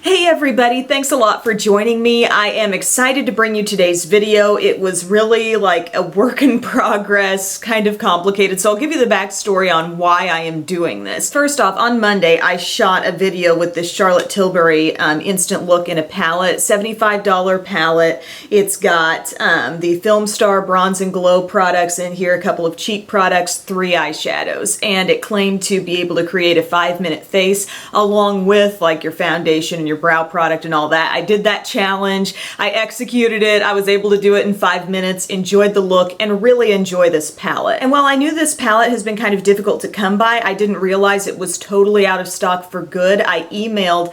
Hey everybody, thanks a lot for joining me. I am excited to bring you today's video. It was really like a work in progress, kind of complicated, so I'll give you the backstory on why I am doing this. First off, on Monday I shot a video with this Charlotte Tilbury Instant Look in a palette, $75 palette. It's got the Film Star Bronze and Glow products in here, a couple of cheek products, 3 eyeshadows, and it claimed to be able to create a 5-minute face along with like your foundation and your brow product and all that. I did that challenge. I executed it. I was able to do it in 5 minutes, enjoyed the look, and really enjoy this palette. And while I knew this palette has been kind of difficult to come by, I didn't realize it was totally out of stock for good. I emailed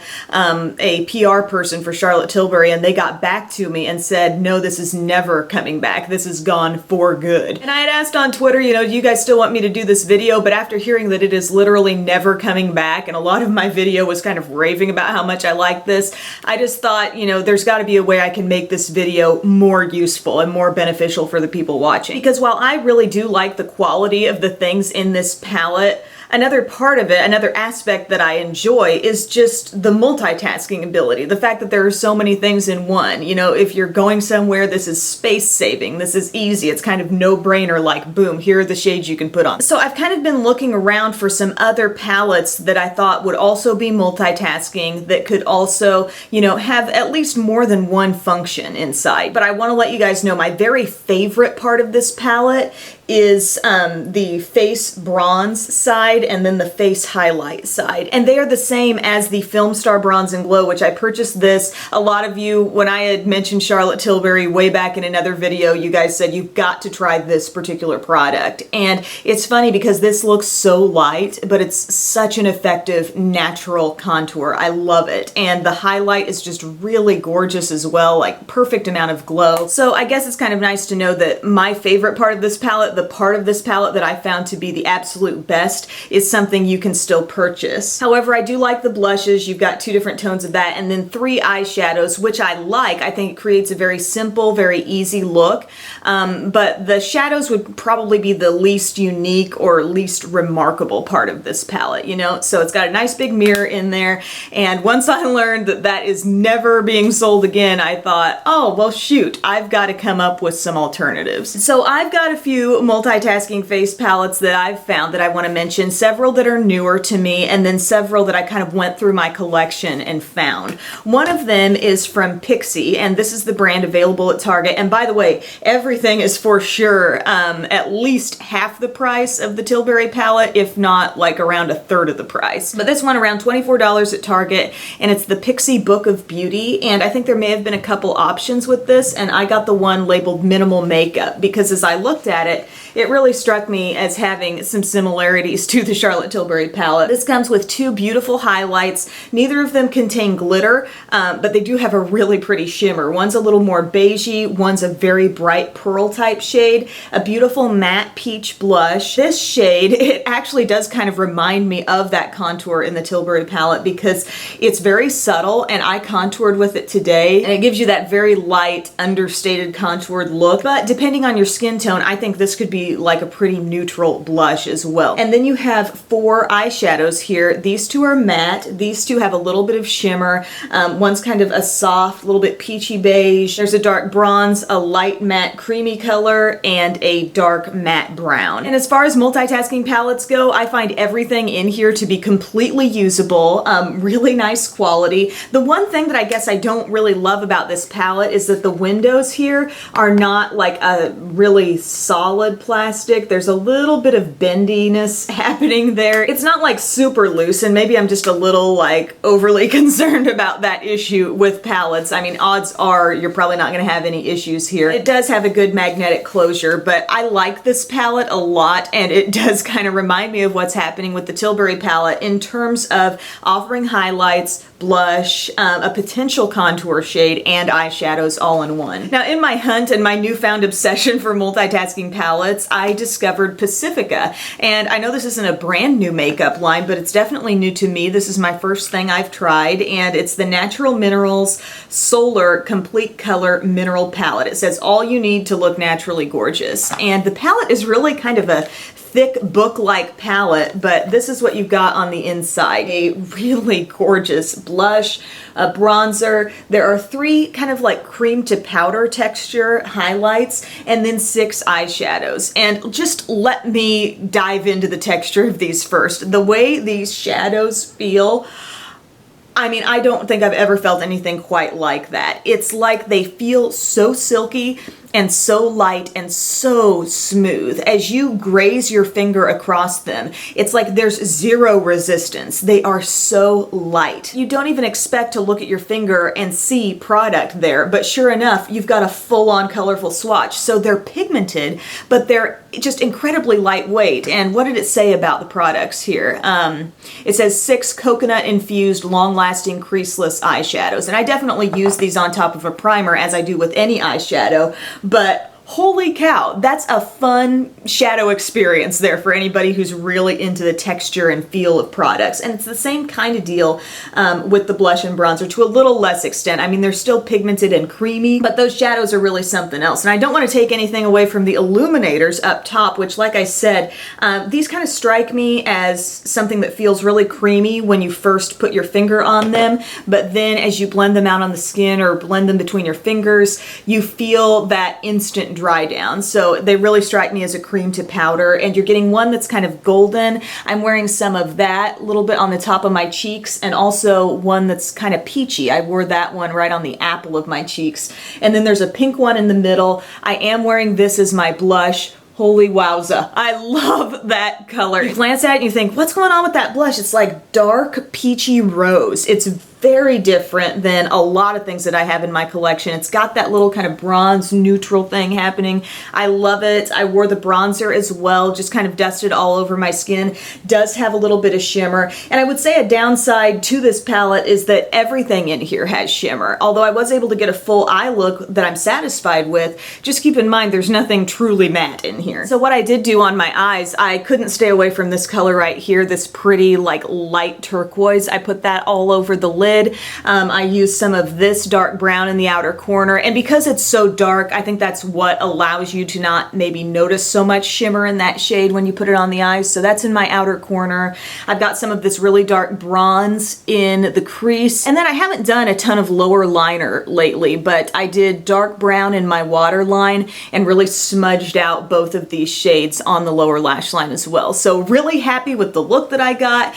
a PR person for Charlotte Tilbury and they got back to me and said, no, this is never coming back. This is gone for good. And I had asked on Twitter, do you guys still want me to do this video? But after hearing that it is literally never coming back, and a lot of my video was kind of raving about how much I like this, I just thought, there's got to be a way I can make this video more useful and more beneficial for the people watching. Because while I really do like the quality of the things in this palette, another part of it, another aspect that I enjoy is just the multitasking ability. The fact that there are so many things in one. If you're going somewhere, this is space saving. This is easy. It's kind of no-brainer, like boom, here are the shades you can put on. So I've kind of been looking around for some other palettes that I thought would also be multitasking, that could also, have at least more than one function inside. But I want to let you guys know my very favorite part of this palette is the face bronze side and then the face highlight side. And they are the same as the Film Star Bronze and Glow, which I purchased this. A lot of you, when I had mentioned Charlotte Tilbury way back in another video, you guys said you've got to try this particular product. And it's funny because this looks so light, but it's such an effective natural contour. I love it. And the highlight is just really gorgeous as well, like perfect amount of glow. So I guess it's kind of nice to know that my favorite part of this palette, the part of this palette that I found to be the absolute best, is something you can still purchase. However, I do like the blushes. You've got 2 different tones of that, and then 3 eyeshadows, which I like. I think it creates a very simple, very easy look. But the shadows would probably be the least unique or least remarkable part of this palette, So it's got a nice big mirror in there, and once I learned that that is never being sold again, I thought, oh, well shoot, I've got to come up with some alternatives. So I've got a few multitasking face palettes that I've found that I want to mention, several that are newer to me, and then several that I kind of went through my collection and found. One of them is from Pixie, and this is the brand available at Target. And by the way, everything is for sure at least half the price of the Tilbury palette, if not like around a third of the price. But this one around $24 at Target, and it's the Pixie Book of Beauty, and I think there may have been a couple options with this, and I got the one labeled minimal makeup because as I looked at it, it really struck me as having some similarities to the Charlotte Tilbury palette. This comes with 2 beautiful highlights. Neither of them contain glitter, but they do have a really pretty shimmer. One's a little more beigey, one's a very bright pearl type shade, a beautiful matte peach blush. This shade, it actually does kind of remind me of that contour in the Tilbury palette because it's very subtle, and I contoured with it today, and it gives you that very light, understated contoured look. But depending on your skin tone, I think this could be like a pretty neutral blush as well. And then you have 4 eyeshadows here. These 2 are matte. These 2 have a little bit of shimmer. One's kind of a soft, little bit peachy beige. There's a dark bronze, a light matte creamy color, and a dark matte brown. And as far as multitasking palettes go, I find everything in here to be completely usable, really nice quality. The one thing that I guess I don't really love about this palette is that the windows here are not like a really solid plastic. There's a little bit of bendiness happening there. It's not like super loose, and maybe I'm just a little like overly concerned about that issue with palettes. I mean, odds are you're probably not going to have any issues here. It does have a good magnetic closure, but I like this palette a lot, and it does kind of remind me of what's happening with the Tilbury palette in terms of offering highlights, blush, a potential contour shade, and eyeshadows all in one. Now, in my hunt and my newfound obsession for multitasking palettes, I discovered Pacifica. And I know this isn't a brand new makeup line, but it's definitely new to me. This is my first thing I've tried, and it's the Natural Minerals Solar Complete Color Mineral Palette. It says all you need to look naturally gorgeous. And the palette is really kind of a thick book-like palette, but this is what you've got on the inside. A really gorgeous blush, a bronzer. There are 3 kind of like cream to powder texture highlights, and then 6 eyeshadows. And just let me dive into the texture of these first. The way these shadows feel, I mean, I don't think I've ever felt anything quite like that. It's like they feel so silky and so light and so smooth. As you graze your finger across them, it's like there's zero resistance. They are so light. You don't even expect to look at your finger and see product there, but sure enough, you've got a full-on colorful swatch. So they're pigmented, but they're just incredibly lightweight. And what did it say about the products here? It says 6 coconut-infused, long-lasting, creaseless eyeshadows. And I definitely use these on top of a primer, as I do with any eyeshadow. But holy cow, that's a fun shadow experience there for anybody who's really into the texture and feel of products. And it's the same kind of deal with the blush and bronzer to a little less extent. I mean, they're still pigmented and creamy, but those shadows are really something else. And I don't want to take anything away from the illuminators up top, which, like I said, these kind of strike me as something that feels really creamy when you first put your finger on them, but then as you blend them out on the skin or blend them between your fingers, you feel that instant dry down. So they really strike me as a cream to powder, and you're getting one that's kind of golden. I'm wearing some of that a little bit on the top of my cheeks, and also one that's kind of peachy. I wore that one right on the apple of my cheeks. And then there's a pink one in the middle. I am wearing this as my blush. Holy wowza. I love that color. You glance at it and you think, what's going on with that blush? It's like dark peachy rose. It's very different than a lot of things that I have in my collection. It's got that little kind of bronze neutral thing happening. I love it. I wore the bronzer as well, just kind of dusted all over my skin. Does have a little bit of shimmer. And I would say a downside to this palette is that everything in here has shimmer. Although I was able to get a full eye look that I'm satisfied with, just keep in mind there's nothing truly matte in here. So what I did do on my eyes, I couldn't stay away from this color right here, this pretty like light turquoise. I put that all over the lid. I used some of this dark brown in the outer corner, and because it's so dark, I think that's what allows you to not maybe notice so much shimmer in that shade when you put it on the eyes. So that's in my outer corner. I've got some of this really dark bronze in the crease, and then I haven't done a ton of lower liner lately, but I did dark brown in my waterline and really smudged out both of these shades on the lower lash line as well. So really happy with the look that I got.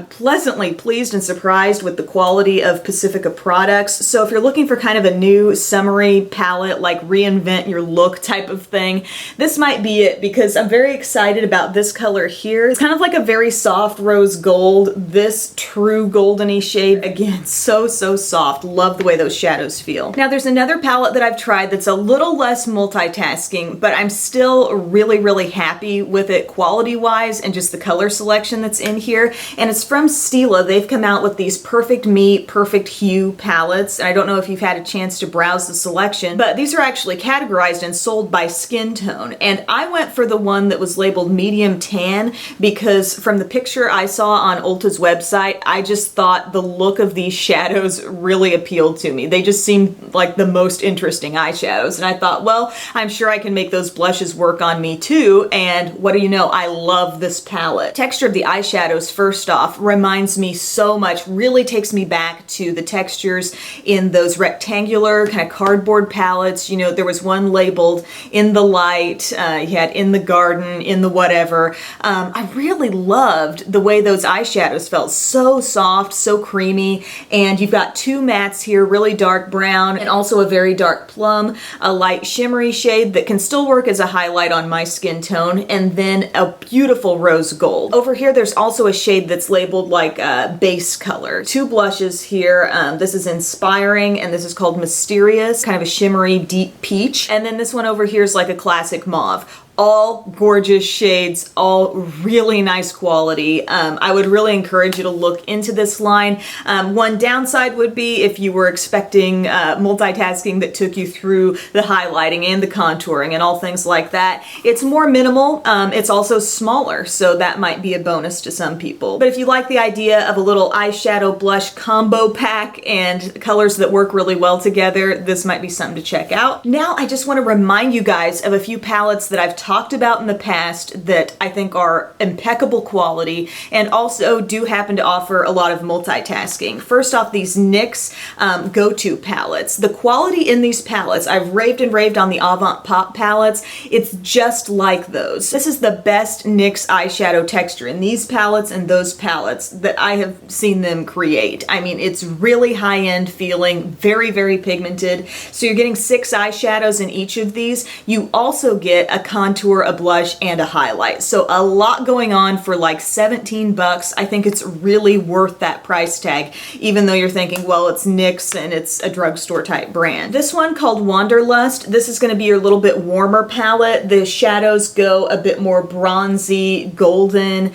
Pleasantly pleased and surprised with the quality of Pacifica products. So if you're looking for kind of a new summery palette, like reinvent your look type of thing, this might be it, because I'm very excited about this color here. It's kind of like a very soft rose gold, this true goldeny shade. Again, so soft. Love the way those shadows feel. Now there's another palette that I've tried that's a little less multitasking, but I'm still really happy with it quality-wise and just the color selection that's in here. And it's from Stila. They've come out with these Perfect Me, Perfect Hue palettes. I don't know if you've had a chance to browse the selection, but these are actually categorized and sold by skin tone. And I went for the one that was labeled medium tan because from the picture I saw on Ulta's website, I just thought the look of these shadows really appealed to me. They just seemed like the most interesting eyeshadows. And I thought, well, I'm sure I can make those blushes work on me too. And what do you know? I love this palette. Texture of the eyeshadows, first off, reminds me so much, really takes me back to the textures in those rectangular kind of cardboard palettes. You know, there was one labeled In the Light, you had In the Garden, In the Whatever. I really loved the way those eyeshadows felt. So soft, so creamy, and you've got 2 mattes here, really dark brown and also a very dark plum, a light shimmery shade that can still work as a highlight on my skin tone, and then a beautiful rose gold. Over here there's also a shade that's labeled like a base color. 2 blushes here. This is Inspiring and this is called Mysterious, kind of a shimmery deep peach. And then this one over here is like a classic mauve. All gorgeous shades, all really nice quality. I would really encourage you to look into this line. One downside would be if you were expecting multitasking that took you through the highlighting and the contouring and all things like that. It's more minimal. It's also smaller, so that might be a bonus to some people. But if you like the idea of a little eyeshadow blush combo pack and colors that work really well together, this might be something to check out. Now I just want to remind you guys of a few palettes that I've talked about in the past that I think are impeccable quality and also do happen to offer a lot of multitasking. First off, these NYX Go-To palettes. The quality in these palettes, I've raved and raved on the Avant Pop palettes. It's just like those. This is the best NYX eyeshadow texture in these palettes and those palettes that I have seen them create. I mean, it's really high-end feeling, very, very pigmented. So you're getting 6 eyeshadows in each of these. You also get a contour, a blush, and a highlight. So a lot going on for like 17 bucks. I think it's really worth that price tag, even though you're thinking, well, it's NYX and it's a drugstore type brand. This one called Wanderlust, this is going to be your little bit warmer palette. The shadows go a bit more bronzy, golden.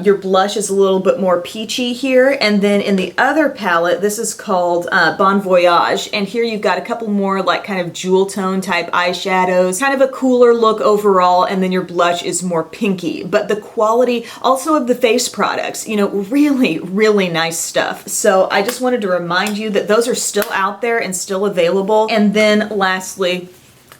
Your blush is a little bit more peachy here. And then in the other palette, this is called Bon Voyage. And here you've got a couple more like kind of jewel tone type eyeshadows, kind of a cooler look overall. And then your blush is more pinky. But the quality also of the face products, you know, really, really nice stuff. So I just wanted to remind you that those are still out there and still available. And then lastly,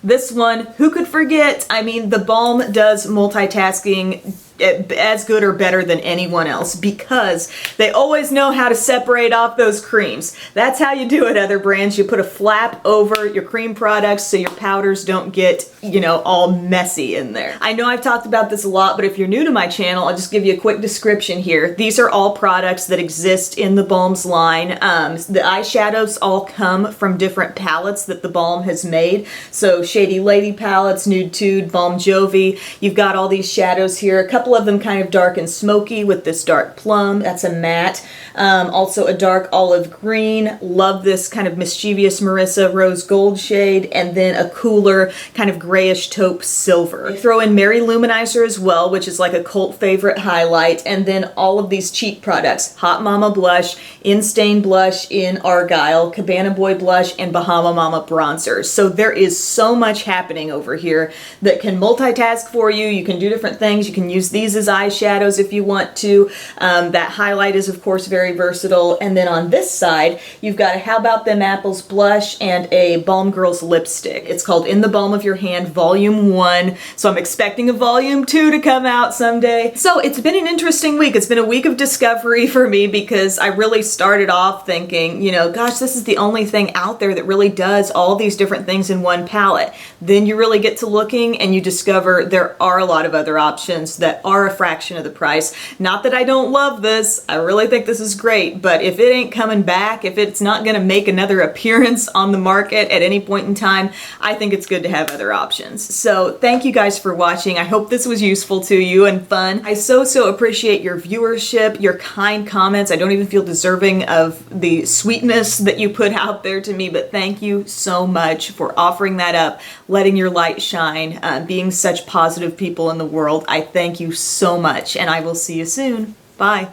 this one, who could forget? I mean, the balm does multitasking as good or better than anyone else because they always know how to separate off those creams. That's how you do it, other brands. You put a flap over your cream products so your powders don't get, you know, all messy in there. I know I've talked about this a lot, but if you're new to my channel, I'll just give you a quick description here. These are all products that exist in the Balm's line. The eyeshadows all come from different palettes that the Balm has made. So Shady Lady palettes, Nude Tude, Balm Jovi. You've got all these shadows here. A couple of them kind of dark and smoky with this dark plum. That's a matte. Also a dark olive green. Love this kind of mischievous Marissa rose gold shade. And then a cooler kind of grayish taupe silver. I throw in Mary Luminizer as well, which is like a cult favorite highlight. And then all of these cheek products. Hot Mama blush, In Stain blush in Argyle, Cabana Boy blush, and Bahama Mama bronzer. So there is so much happening over here that can multitask for you. You can do different things. You can use these as eyeshadows if you want to. That highlight is of course very versatile. And then on this side, you've got a How About Them Apples blush and a Balm Girls lipstick. It's called In the Balm of Your Hand Volume 1. So I'm expecting a Volume 2 to come out someday. So it's been an interesting week. It's been a week of discovery for me because I really started off thinking, you know, gosh, this is the only thing out there that really does all these different things in one palette. Then you really get to looking and you discover there are a lot of other options that are a fraction of the price. Not that I don't love this, I really think this is great, but if it ain't coming back, if it's not gonna make another appearance on the market at any point in time, I think it's good to have other options. So thank you guys for watching. I hope this was useful to you and fun. I so appreciate your viewership, your kind comments. I don't even feel deserving of the sweetness that you put out there to me, but thank you so much for offering that up, letting your light shine, being such positive people in the world. I thank you so much, and I will see you soon. Bye.